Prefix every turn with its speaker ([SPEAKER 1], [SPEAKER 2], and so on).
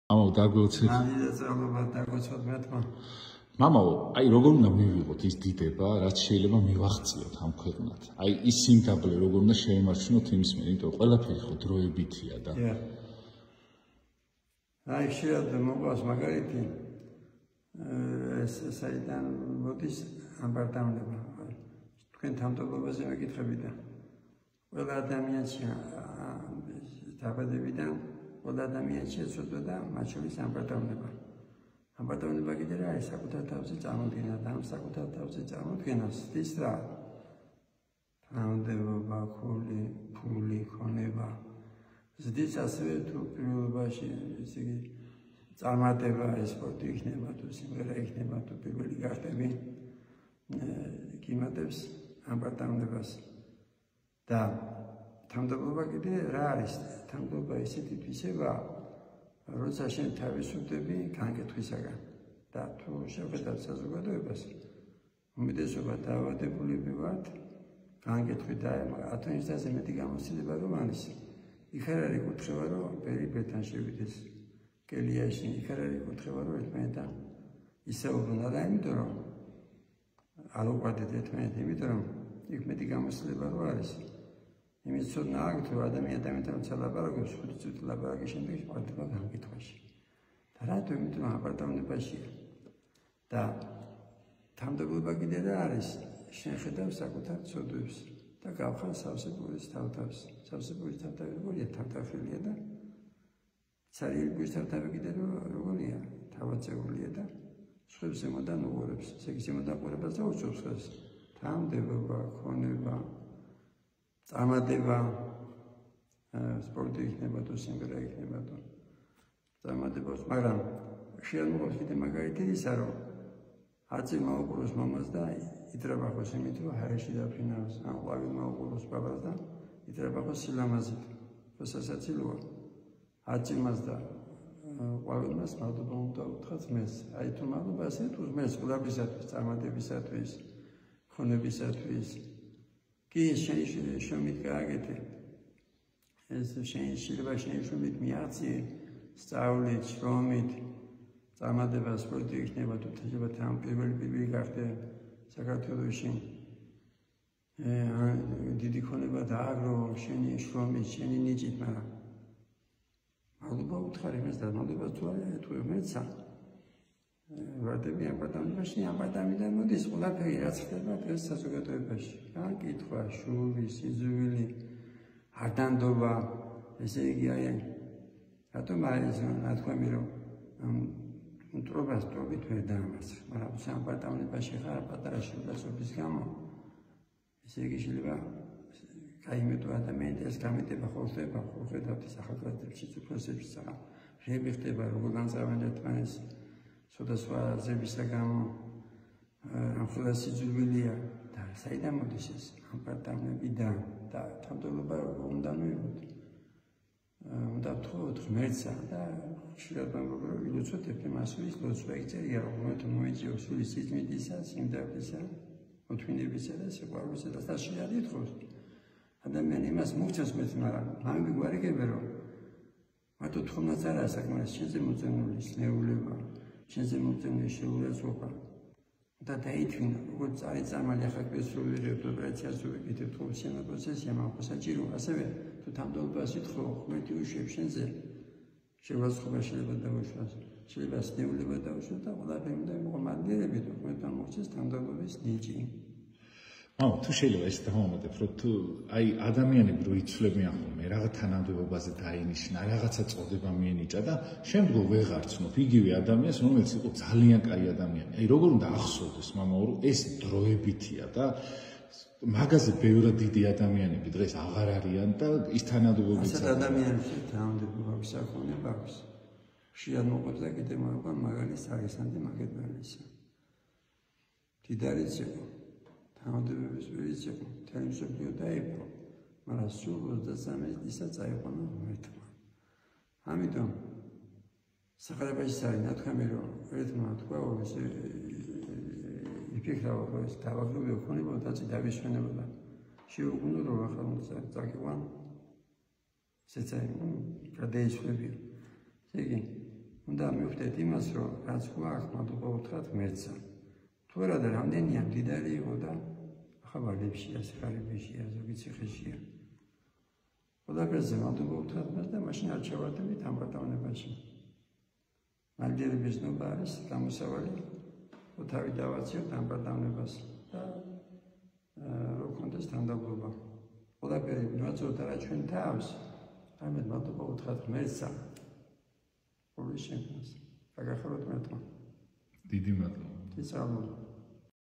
[SPEAKER 1] მამაო დაგვეოცეთ.
[SPEAKER 2] ნამდვილად დაგვეცოთ მეთქმა.
[SPEAKER 1] მამაო, აი როგორ უნდა მივიღოთ ის დიდება, რაც შეიძლება მივახციოთ ამ ქვეყნად. აი ის სიმდაბლე როგორ უნდა შეემარჩუნოთ იმის მიერ, იმიტომ რომ ყველაფერი ხო დროებითია და.
[SPEAKER 2] აი შეიძლება მოყვას მაგალითი ეს საიდან მოდის ამბარდამლება. თქვენ თამტობაზე მეკითხებით და ყველა ადამიანში დაბადებიდან ყველა ადამიანში ეცოდა და მათ შორის ამბარდამლება. ამბარდამლება კიდე რა არის საკუთარ თავზე წარმოდგენა და ამ საკუთარ თავზე წარმოდგენას ის რა თანამდებობა, ფული, ქონება ზრდის ასევე თუ პირველობაში ესე იგი წარმატება სპორტი იქნება თუ სიმღერა იქნება თუ პირველი გახდები გიმატებს ამბარდამლებას და თანამდებობა კიდე რა არის თანამდებობა ისეთი თვისება როცა შენ თავისუფლდები განკითხვისაგან და თუ შევხედავ საზოგადოებას უმეტესობა დაავადებულები ვართ განკითხვით და 10-ზე მეტი გამოცდილება რომ არის იქ არ არის კუთხევა რომ პერიფერთან შევიდეს კელიაში იქ არ არის კუთხევა რომ ერთმანეთთან ისაუბრონ და იმიტომ რომ არ უყვარდეთ ერთმანეთი იმიტომ რომ იქ მეტი გამოცდილება რო არის იმის ცოდნა აქვს რომ ადამიანთან ლაპარაკობს 5 წუთი ლაპარაკის შემდეგ ყარდება განკითხვაში და რატო იმიტომ რომ აპარტამენტებაშია და თანამდებობა კიდე რა არის შენ ხედავ საკუთარ ცოდვებს და გავხარ სავსე პურის თავთავს სავსე პურის თავთავი როგორია თავთავშელია და ცარიელი პურის თავთავი კიდე როგორია თავაწეულია და სხვებს ზემოდან უყურებს ესე იგი ზემოდან უყურებას და უწევს ხელს თანამდებობა ქონება წარმატება სპორტი იქნება თუ სიმღერა იქნება თუ წარმატებას მაგრამ შეამოყავს კიდე მაგალითი ისა რომ არცი მაუყუროს მამას და იტრაბახოს იმით რომ ჰაერში დაფრინავს ან ყვავი მაუყუროს ბაბას და იტრაბახოს სილამაზით მოსასაცილოა არცი მას და ყვავილმას მადლობა უნდა უთხრათ მეს აი თუ მადლობა ასე თუ მეს ყველაფრისათვის წარმატებისათვის ქონებისათვის კი შენშრომით გააკეთე ეს შეიძლება შენშრომით მიაღწიე სწავლით შრომით წარმატება სპორტი იქნება თუ შეიძლება თან პირველი გახდე საქართველოში დიდი ქონება დააგრო შენი შრომით შენი ნიჭით მაგრამ მადლობა უთხარ იმას და მადლობა თუ არა თუ მეცა ვარდები აპარტამენტში აპარტამენტიდან მოდის ყველაფერი რაც ხდება დღეს საზოგადოებაში განკითხვა შური სიძვილი არდანდობა ესე იგი აი რატომ არის ნათქვამი რომ მტრობას ტრობით ვერ დაამარცხ მაგრამ აპარტამენტში ხარ პატარა შვილაცობის გამო ესე იგი შეიძლება გაიმეტო ადამიანს გამეტება ხო ხდება ხო ხედავთ ის ახალგაზრდებში უფროსებში საღა რები ხდება როგორ განსავენდეთ მანეს სხვადასხვა ზებისა გამო ახლა სიძულვილია და საიდან მოდის ეს აპარტამენტიდან და თანამდებობა უნდა მივიღოთ უნდა ვთხოვოთ ღმერთსა და ხშირად ვამბობ რომ ილოცოთ მასვლის ლოცვა იწერია რომ მოეწიოს სულის სიწმინდისა სიმდაბლისა მოთმინებისა და სიყვარულისა და შეიძლება ითხოვს ადამიანი მას მოგწევს მეც მაგრამ ამები გვარიგებე რომ მარტო თხოვნაც არაა საკმარისი შენზე მოწმული სნეულება შენზე მოწმული შეურაცხყოფა და დაითმინა როგორც წამალი ახლა კესროვირებთ ოპერაციას ვეკეთებთ ხო შენა პროცესია მაგრამ საჭირო ასევე თუ თამდობას ითხოვ ღმერთი უშვებს შენზე შეურაცხყოფა შეიძლება დაუშვას შეიძლება სნეულება დაუშვას და ყველაფერი უნდა მოყმადიერებით ღმერთთან მოხდეს თამდობის ნიჭი
[SPEAKER 1] თუ შეიძლება ეს დავამატებ, რომ თუ აი ადამიანები რო იცვლებიან ხოლმე რაღაც თანამდებობაზე დაინიშნა, რაღაცა წოდება მიენიჭა და შემდგომ ვეღარცნობ იგივე ადამიანს, რომელიც იყო ძალიან კაი ადამიანი. აი როგორ უნდა ახსოვდეს მამაო, რომ ეს დროებითია და მაგაზე ბევრად დიდი ადამიანები დღეს აღარ არიან და ის თანამდებობიც
[SPEAKER 2] ასეთ ადამიანებს თანამდებობა გსახონება აქვს. ხშირად მოყვება კიდე მაგალითს აღესანდი მაგედანისა. დიდარიც იყო თანამდებობის პირიც იყო, მთელი მსოფლიო დაიპყრო, მაგრამ სულ 23 წელს წაიყვანა ღმერთმა. ამიტომ საყრებაში არის ნათქვამი, რომ ერთმა თქვა, რომ ეს იფიქრა, რომ ეს დავაგროვე ქონებოდა და დავისვენებოდა. შეუგუნო რომ ახლა წაკიყვან ესეც გადაისვლებია. ესე იგი უნდა მივხვდეთ იმას, რომ რაც გვაქვს, მადლობა უთხრათ ღმერთსა. თუ არა და რამდენია მდიდარი იყო და ახლა ბარდებშია, სიხარებიშია, ზოგი ციხეშია. ყველაფერზე მადლობა უთხრათ ღმერთს და მაშინ არ ჩავარდებით ამ ბატონებაში. მალდერების ნობა არის გამოსავალი, რომ თავი დავაციოთ ამ ბატონებას და რო კონდეს თანდაბრობა. ყველაფერი ვაწოთ არა ჩვენ თავს, ამეთ მადლობა უთხრათ ღმერთსა. Όλοι შენს. გაგახაროთ მეთქვა.
[SPEAKER 1] დიდი მადლობა.
[SPEAKER 2] ისწავლოთ.